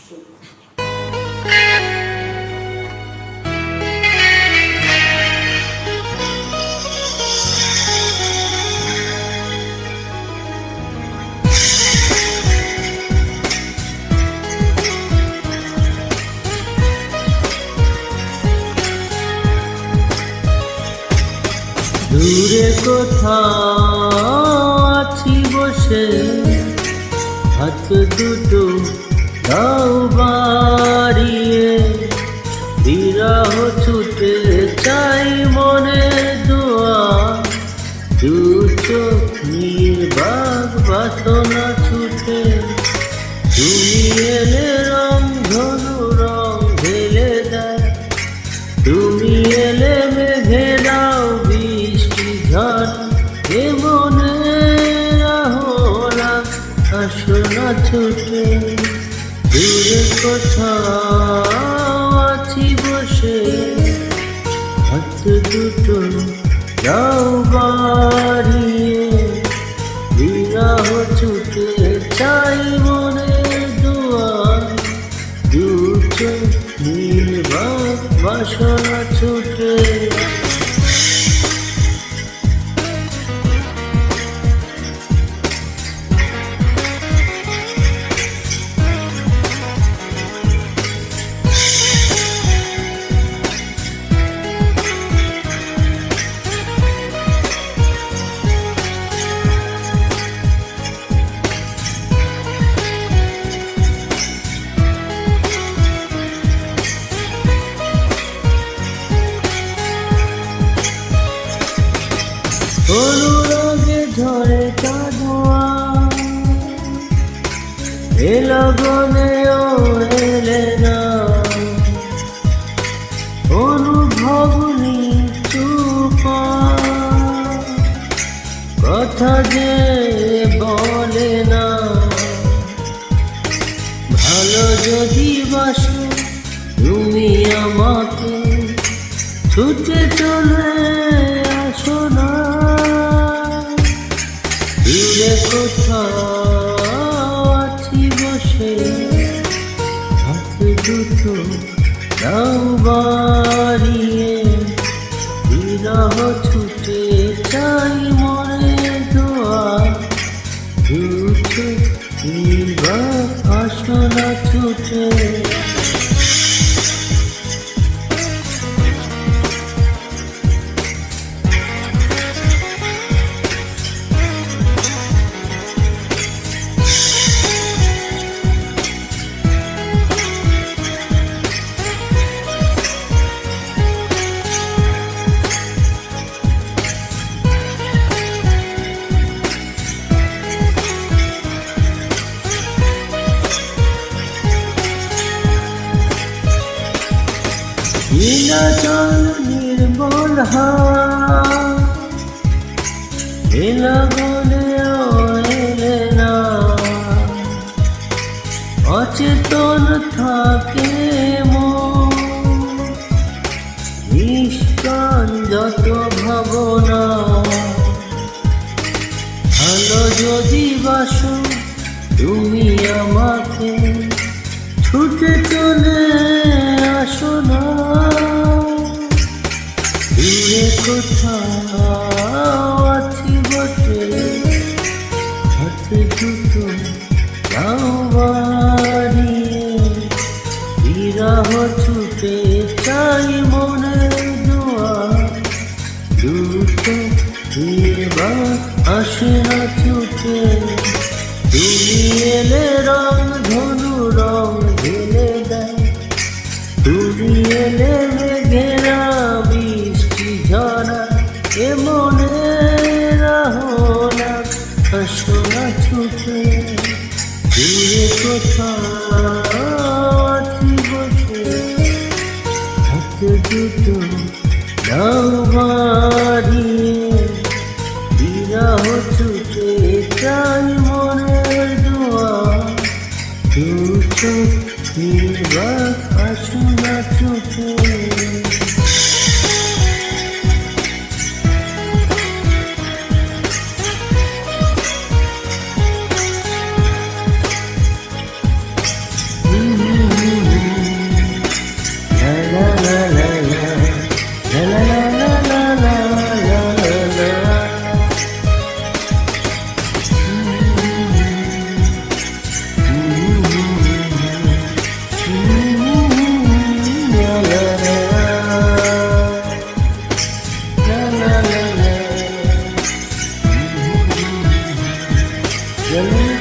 দূরে কোথাও আছি বসে, হাত দুটো দাও বাড়িয়ে, বিরহ ছুটে চাই মনে দোয়া, দু চোখ নির্বাক বাসনা ছুটে, তুমি এলে রং ধনু রং ঢেলে দেয়, তুমি এলে মেঘে দাও বৃষ্টি ঝড়, এ মনে রাহলা আসনা ছুটে, দূরে কোথাও আছি বসে, হাত দুটো দাও বাড়িয়ে, বিরহ ছুটে চাই মনে দোয়া, দু চোখ নির্বাক বাসনা ছুটে। অনুরাগে ঝরে কাঁদোয়া, এ লগনেও এলে না, অনুভব নিচুপা, কথা যে বলে না, ভালো যদি বাসো তুমি আমাকে, ছুটে চলে আসো না, দূরে কোথাও আছি বসে, হাত দুটো দাও বাড়িয়ে, বিরহ ছুটে চাই মনে দোয়া, দু চোখ নির্বাক আসনা ছুটে। নীলাচল নির্মল হাওয়া, এ লগনেও এলে না, অচেতন থাকে মন, নিষ্কান যত ভাবনা, ভালো যদি বাসো তুমি আমাকে, ছুটে চলে আসো না, দূরে কোথাও আছি বসে, হাত দুটো দাও বাড়িয়ে, বিরহ ছুটে চাই মনে দোয়া, দু চোখ নির্বাক আসনা ছুটে, তুমি এলে রং ধনু রং ঢেলে দেয়, তুমি এলে মেঘেরা বৃষ্টি ঝরা, এ মনে রাহলা আসনা ছুটে, দূরে কোথাও আছি বসে, হাত দুটো দাও বাড়িয়ে, বিরহ ছুটে চাই মনের দোয়া, দু চোখ নির্বাক আসনা ছুটে। জলে